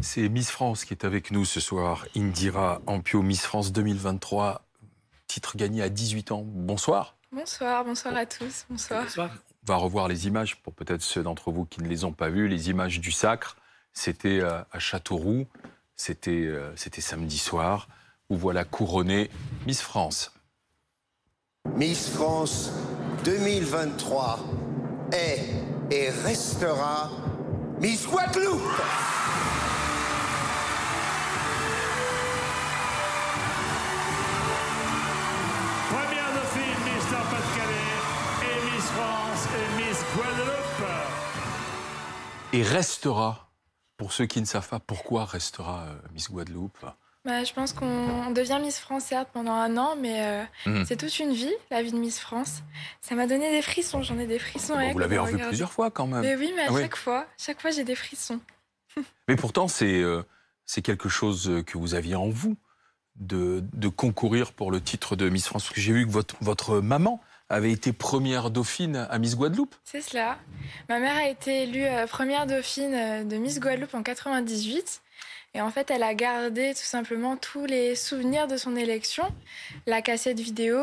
C'est Miss France qui est avec nous ce soir. Indira Ampio, Miss France 2023, titre gagné à 18 ans. Bonsoir. Bonsoir, bonsoir à tous. Bonsoir. Bonsoir. On va revoir les images pour peut-être ceux d'entre vous qui ne les ont pas vues. Les images du sacre, c'était à Châteauroux, c'était samedi soir. Vous voilà couronnée Miss France. Miss France 2023 est et restera Miss Guadeloupe. Première dauphine Miss Nord-Pas-de-Calais et Miss France et Miss Guadeloupe. Et restera, pour ceux qui ne savent pas pourquoi restera Miss Guadeloupe. Je pense qu'on devient Miss France, certes, pendant un an, mais c'est toute une vie, la vie de Miss France. Ça m'a donné des frissons, j'en ai des frissons. Vous l'avez revu plusieurs fois quand même. Mais oui, mais à chaque fois j'ai des frissons. Mais pourtant, c'est quelque chose que vous aviez en vous, de concourir pour le titre de Miss France. Parce que j'ai vu que votre maman avait été première dauphine à Miss Guadeloupe. C'est cela. Ma mère a été élue première dauphine de Miss Guadeloupe en 98. Et en fait, elle a gardé tout simplement tous les souvenirs de son élection, la cassette vidéo,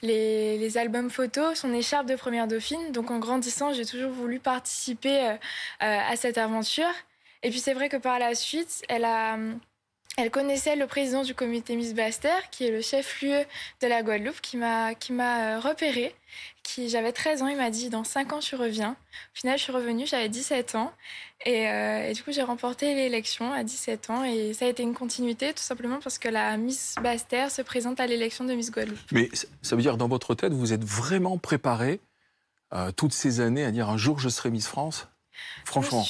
les albums photos, son écharpe de première dauphine. Donc en grandissant, j'ai toujours voulu participer à cette aventure. Et puis c'est vrai que par la suite, elle connaissait le président du comité Miss Basse-Terre, qui est le chef-lieu de la Guadeloupe, qui m'a repérée. J'avais 13 ans, il m'a dit « Dans 5 ans, tu reviens ». Au final, je suis revenue, j'avais 17 ans. Et du coup, j'ai remporté l'élection à 17 ans. Et ça a été une continuité, tout simplement parce que la Miss Basse-Terre se présente à l'élection de Miss Guadeloupe. Mais ça veut dire, dans votre tête, vous êtes vraiment préparée toutes ces années à dire « Un jour, je serai Miss France » ? Franchement,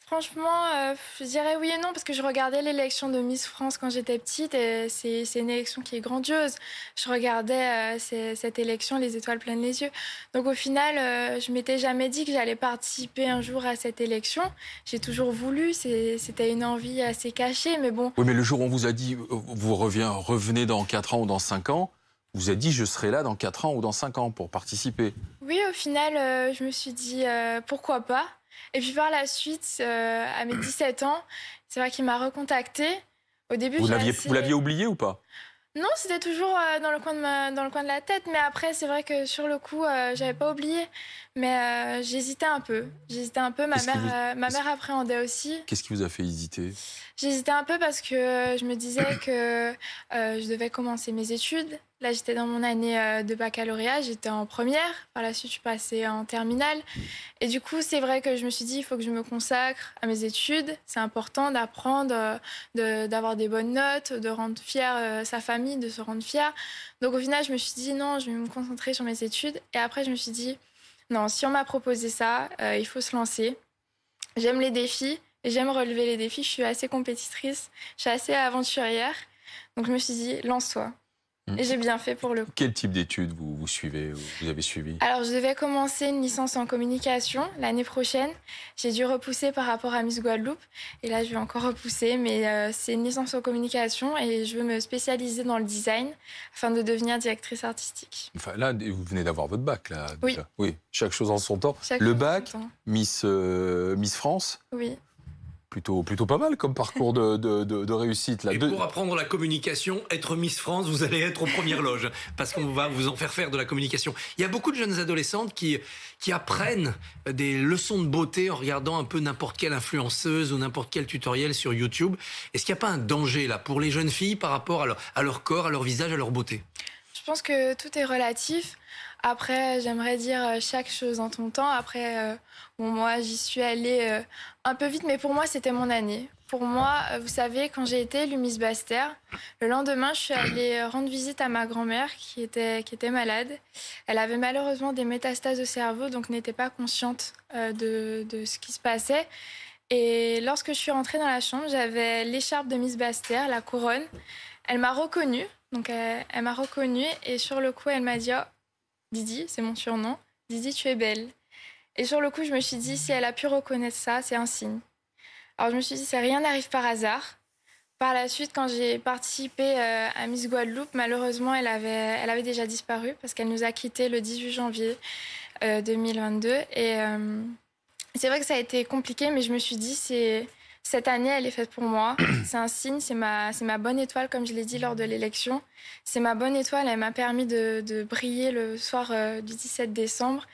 Franchement, je dirais oui et non, parce que je regardais l'élection de Miss France quand j'étais petite, et c'est une élection qui est grandiose. Je regardais cette élection, les étoiles pleines les yeux. Donc au final, je m'étais jamais dit que j'allais participer un jour à cette élection. J'ai toujours voulu, c'était une envie assez cachée, mais bon. Oui, mais le jour où on vous a dit « Vous revenez dans 4 ans ou dans 5 ans », vous avez dit « Je serai là dans 4 ans ou dans 5 ans pour participer ». Oui, au final, je me suis dit pourquoi pas. Et puis par la suite, à mes 17 ans, c'est vrai qu'il m'a recontactée. Au début, vous l'aviez oublié ou pas? Non, c'était toujours dans le coin de la tête. Mais après, c'est vrai que sur le coup, j'avais pas oublié. Mais j'hésitais un peu. Ma mère appréhendait aussi. Qu'est-ce qui vous a fait hésiter? J'hésitais un peu parce que je me disais que je devais commencer mes études. Là, j'étais dans mon année de baccalauréat, j'étais en première. Par la suite, je suis passée en terminale. Et du coup, c'est vrai que je me suis dit, il faut que je me consacre à mes études. C'est important d'apprendre, d'avoir des bonnes notes, de rendre fière sa famille, de se rendre fière. Donc au final, je me suis dit, non, je vais me concentrer sur mes études. Et après, je me suis dit, non, si on m'a proposé ça, il faut se lancer. J'aime les défis et j'aime relever les défis. Je suis assez compétitrice, je suis assez aventurière. Donc je me suis dit, lance-toi. Et j'ai bien fait pour le coup. Quel type d'études vous avez suivi? Alors, je devais commencer une licence en communication l'année prochaine. J'ai dû repousser par rapport à Miss Guadeloupe. Et là, je vais encore repousser. Mais c'est une licence en communication et je veux me spécialiser dans le design afin de devenir directrice artistique. Enfin, là, vous venez d'avoir votre bac, là. Oui. Déjà. Oui, chaque chose en son temps. Le bac, Miss France. Oui. Plutôt pas mal comme parcours de réussite. Là. Et pour apprendre la communication, être Miss France, vous allez être aux premières loges, parce qu'on va vous en faire de la communication. Il y a beaucoup de jeunes adolescentes qui apprennent des leçons de beauté en regardant un peu n'importe quelle influenceuse ou n'importe quel tutoriel sur YouTube. Est-ce qu'il n'y a pas un danger là pour les jeunes filles par rapport à leur corps, à leur visage, à leur beauté? Je pense que tout est relatif. Après, j'aimerais dire chaque chose en ton temps. Après, moi, j'y suis allée un peu vite, mais pour moi, c'était mon année. Pour moi, vous savez, quand j'ai été élue Miss Basse-Terre, le lendemain, je suis allée rendre visite à ma grand-mère qui était malade. Elle avait malheureusement des métastases au cerveau, donc n'était pas consciente de ce qui se passait. Et lorsque je suis rentrée dans la chambre, j'avais l'écharpe de Miss Basse-Terre, la couronne. Elle m'a reconnue, elle m'a reconnue, et sur le coup, elle m'a dit « Oh, Didi, c'est mon surnom. Didi, tu es belle. » Et sur le coup, je me suis dit, si elle a pu reconnaître ça, c'est un signe. Alors je me suis dit, rien n'arrive par hasard. Par la suite, quand j'ai participé à Miss Guadeloupe, malheureusement, elle avait déjà disparu parce qu'elle nous a quittés le 18 janvier 2022. Et c'est vrai que ça a été compliqué, mais je me suis dit, Cette année, elle est faite pour moi. C'est un signe, c'est ma bonne étoile, comme je l'ai dit lors de l'élection. C'est ma bonne étoile, elle m'a permis de briller le soir du 17 décembre.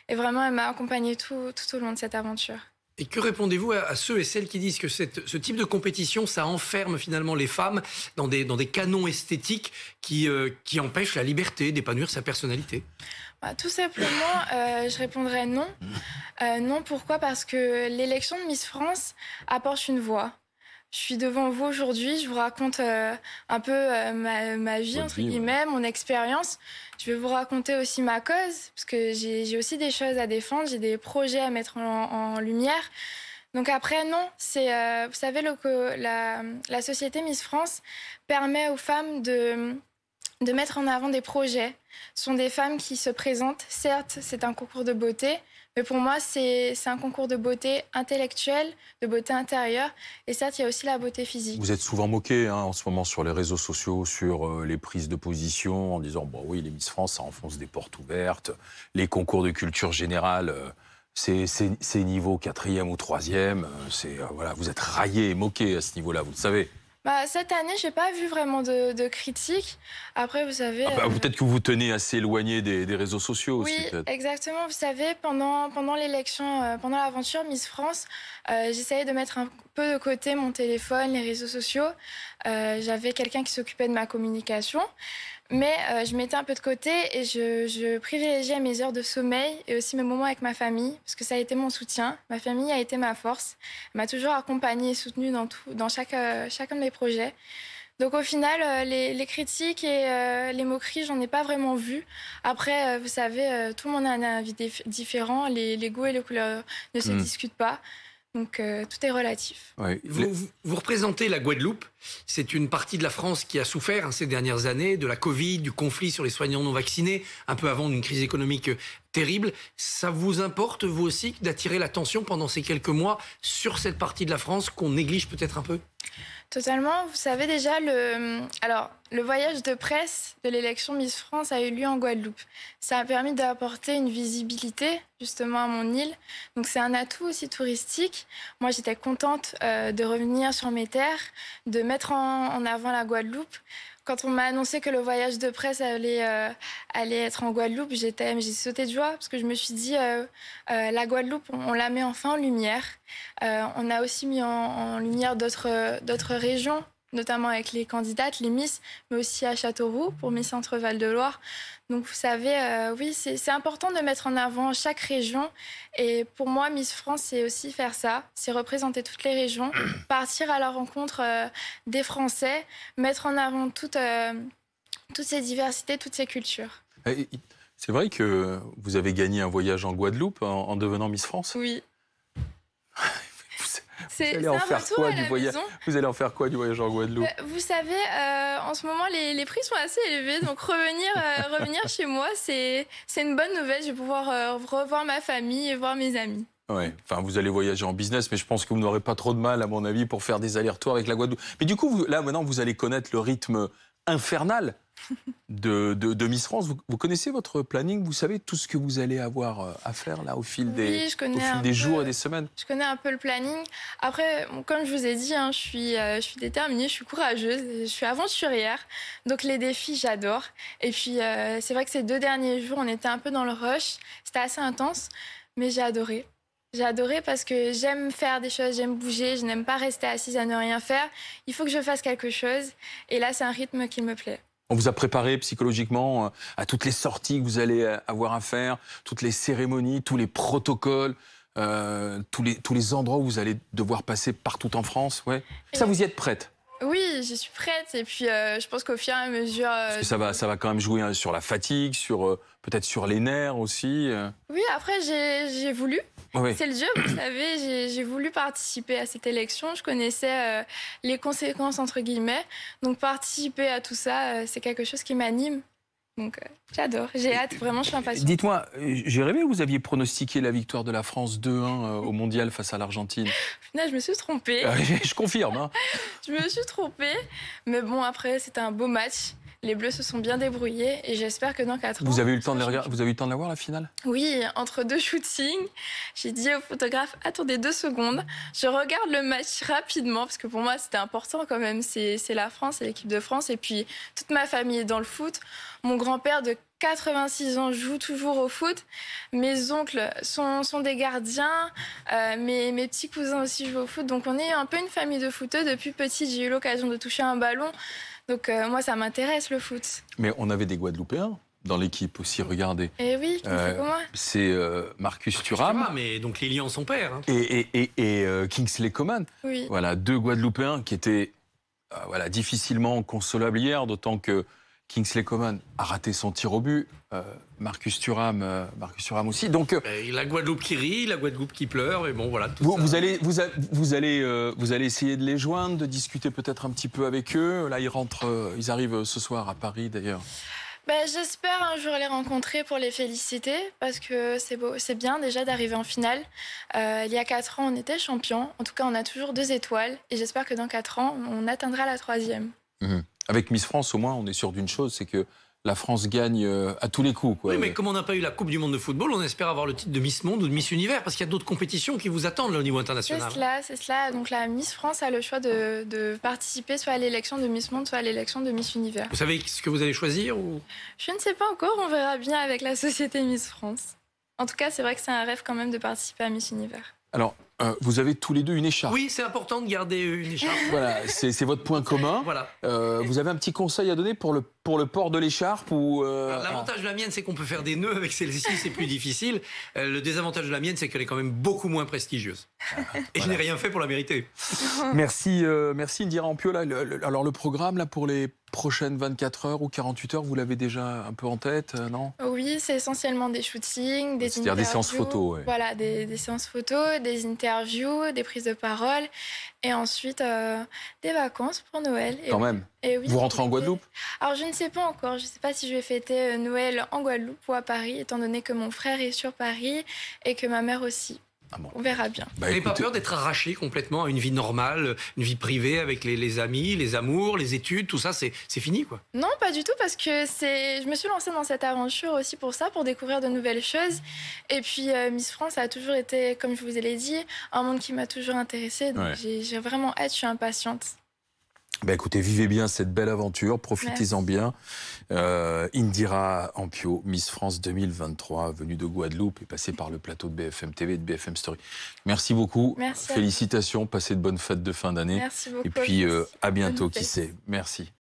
Et vraiment, elle m'a accompagnée tout au long de cette aventure. Et que répondez-vous à ceux et celles qui disent que ce type de compétition, ça enferme finalement les femmes dans des canons esthétiques qui empêchent la liberté d'épanouir sa personnalité? Tout simplement, je répondrais non. Non, pourquoi? Parce que l'élection de Miss France apporte une voix. Je suis devant vous aujourd'hui, je vous raconte un peu ma vie, entre guillemets, mon expérience. Je vais vous raconter aussi ma cause, parce que j'ai aussi des choses à défendre, j'ai des projets à mettre en lumière. Donc après, non, c'est, vous savez, la société Miss France permet aux femmes de mettre en avant des projets. Ce sont des femmes qui se présentent. Certes, c'est un concours de beauté, mais pour moi, c'est un concours de beauté intellectuelle, de beauté intérieure. Et certes, il y a aussi la beauté physique. Vous êtes souvent moqué en ce moment sur les réseaux sociaux, sur les prises de position, en disant bon, oui, les Miss France, ça enfonce des portes ouvertes. Les concours de culture générale, c'est niveau 4e ou 3e. Voilà, vous êtes raillé et moqué à ce niveau-là, vous le savez. Cette année, je n'ai pas vu vraiment de critiques. Après, vous savez... peut-être que vous vous tenez assez éloigné des réseaux sociaux aussi. Oui, exactement. Vous savez, pendant l'élection, pendant l'aventure Miss France, j'essayais de mettre un peu de côté mon téléphone, les réseaux sociaux. J'avais quelqu'un qui s'occupait de ma communication. Mais je mettais un peu de côté et je privilégiais mes heures de sommeil et aussi mes moments avec ma famille, parce que ça a été mon soutien. Ma famille a été ma force. Elle m'a toujours accompagnée et soutenue dans chacun de mes projets. Donc au final, les critiques et les moqueries, j'en ai pas vraiment vu. Après, vous savez, tout le monde a un avis différent. Les goûts et les couleurs ne se discutent pas. Donc tout est relatif. Ouais. Vous représentez la Guadeloupe. C'est une partie de la France qui a souffert ces dernières années de la Covid, du conflit sur les soignants non vaccinés, un peu avant d'une crise économique terrible. Ça vous importe, vous aussi, d'attirer l'attention pendant ces quelques mois sur cette partie de la France qu'on néglige peut-être un peu? Totalement. Vous savez déjà, le voyage de presse de l'élection Miss France a eu lieu en Guadeloupe. Ça a permis d'apporter une visibilité justement à mon île. Donc c'est un atout aussi touristique. Moi, j'étais contente de revenir sur mes terres, de mettre en avant la Guadeloupe. Quand on m'a annoncé que le voyage de presse allait être en Guadeloupe, j'ai sauté de joie parce que je me suis dit, la Guadeloupe, on la met enfin en lumière. On a aussi mis en lumière d'autres régions, notamment avec les candidates, les Miss, mais aussi à Châteauroux pour Miss Centre-Val de Loire. Donc vous savez, oui, c'est important de mettre en avant chaque région. Et pour moi, Miss France, c'est aussi faire ça, c'est représenter toutes les régions, partir à la rencontre des Français, mettre en avant toutes ces diversités, toutes ces cultures. C'est vrai que vous avez gagné un voyage en Guadeloupe en devenant Miss France? Oui. Vous allez en faire quoi du voyage? Vous allez en faire quoi du voyage en Guadeloupe? Vous savez, en ce moment, les prix sont assez élevés. Donc revenir chez moi, c'est une bonne nouvelle. Je vais pouvoir revoir ma famille et voir mes amis. Ouais. Enfin, vous allez voyager en business, mais je pense que vous n'aurez pas trop de mal, à mon avis, pour faire des allers-retours avec la Guadeloupe. Mais du coup, là, maintenant, vous allez connaître le rythme infernal de Miss France. Vous connaissez votre planning? Vous savez tout ce que vous allez avoir à faire là au fil des jours et des semaines? Je connais un peu le planning. Après, comme je vous ai dit, je suis déterminée, je suis courageuse, je suis aventurière. Donc les défis, j'adore. Et puis, c'est vrai que ces 2 derniers jours, on était un peu dans le rush. C'était assez intense, mais j'ai adoré. J'ai adoré parce que j'aime faire des choses, j'aime bouger, je n'aime pas rester assise à ne rien faire. Il faut que je fasse quelque chose. Et là, c'est un rythme qui me plaît. On vous a préparé psychologiquement à toutes les sorties que vous allez avoir à faire, toutes les cérémonies, tous les protocoles, tous les endroits où vous allez devoir passer partout en France. Ouais. Ça, vous y êtes prête? Oui, j'y suis prête. Et puis, je pense qu'au fur et à mesure... Parce que ça va quand même jouer sur la fatigue, peut-être sur les nerfs aussi. Oui, après, j'ai voulu. Oui. C'est le jeu, vous savez. J'ai voulu participer à cette élection. Je connaissais les conséquences, entre guillemets. Donc, participer à tout ça, c'est quelque chose qui m'anime. Donc, j'adore. J'ai hâte. Vraiment, je suis impatiente. Dites-moi, j'ai rêvé, vous aviez pronostiqué la victoire de la France 2-1 au Mondial face à l'Argentine. Là, je me suis trompée. Je confirme. Je me suis trompée. Mais bon, après, c'était un beau match. Les Bleus se sont bien débrouillés et j'espère que dans 4 ans... Vous avez eu le temps de les regarder, vous avez eu le temps de la voir, la finale? Oui, entre 2 shootings, j'ai dit au photographe, attendez 2 secondes, je regarde le match rapidement, parce que pour moi c'était important quand même, c'est la France, c'est l'équipe de France, et puis toute ma famille est dans le foot. Mon grand-père de 86 ans joue toujours au foot, mes oncles sont des gardiens, mes petits cousins aussi jouent au foot, donc on est un peu une famille de footeux. Depuis petite, j'ai eu l'occasion de toucher un ballon, donc moi ça m'intéresse le foot. Mais on avait des Guadeloupéens dans l'équipe aussi, regardez. Et oui, comment c'est Marcus Thuram. Mais donc Lilian, son père. Hein. Et Kingsley Coman. Oui. Voilà, 2 Guadeloupéens qui étaient difficilement consolables hier, d'autant que Kingsley Coman a raté son tir au but, Marcus Thuram aussi. Donc la Guadeloupe qui rit, la Guadeloupe qui pleure, et bon voilà. vous allez essayer de les joindre, de discuter peut-être un petit peu avec eux. Là, ils arrivent ce soir à Paris d'ailleurs. J'espère un jour les rencontrer pour les féliciter, parce que c'est bien déjà d'arriver en finale. Il y a 4 ans, on était champion. En tout cas, on a toujours 2 étoiles. Et j'espère que dans 4 ans, on atteindra la 3e. Avec Miss France, au moins, on est sûr d'une chose, c'est que la France gagne à tous les coups. Quoi. Oui, mais comme on n'a pas eu la Coupe du Monde de football, on espère avoir le titre de Miss Monde ou de Miss Univers, parce qu'il y a d'autres compétitions qui vous attendent là, au niveau international. C'est cela. Donc la Miss France a le choix de participer soit à l'élection de Miss Monde, soit à l'élection de Miss Univers. Vous savez ce que vous allez choisir ou... Je ne sais pas encore, on verra bien avec la société Miss France. En tout cas, c'est vrai que c'est un rêve quand même de participer à Miss Univers. Alors, vous avez tous les 2 une écharpe. Oui, c'est important de garder une écharpe. Voilà, c'est votre point commun. Voilà. Vous avez un petit conseil à donner pour le port de l'écharpe ou L'avantage de la mienne, c'est qu'on peut faire des nœuds avec celle-ci, c'est plus difficile. Le désavantage de la mienne, c'est qu'elle est quand même beaucoup moins prestigieuse. Et je n'ai rien fait pour la mériter. Merci Indira Ampio. Alors le programme là, pour les prochaines 24 heures ou 48 heures, vous l'avez déjà un peu en tête, non? Oui, c'est essentiellement des shootings, des interviews. C'est-à-dire des séances photos. Ouais. Voilà, des séances photos, des interviews, des prises de parole. Et ensuite, des vacances pour Noël. Quand même. Et oui, vous rentrez en Guadeloupe? Alors, je ne sais pas encore. Je ne sais pas si je vais fêter Noël en Guadeloupe ou à Paris, étant donné que mon frère est sur Paris et que ma mère aussi. Ah bon. On verra bien. Vous n'avez pas peur d'être arraché complètement à une vie normale, une vie privée avec les amis, les amours, les études, tout ça, c'est fini, quoi? Non, pas du tout, parce que je me suis lancée dans cette aventure aussi pour ça, pour découvrir de nouvelles choses. Et puis, Miss France a toujours été, comme je vous l'ai dit, un monde qui m'a toujours intéressée. Donc, j'ai vraiment hâte, je suis impatiente. Écoutez, vivez bien cette belle aventure, profitez-en bien. Indira Ampio, Miss France 2023, venue de Guadeloupe et passée par le plateau de BFM TV et de BFM Story. Merci beaucoup. Merci. Félicitations, passez de bonnes fêtes de fin d'année. Merci beaucoup. Et puis à bientôt, qui sait. Merci.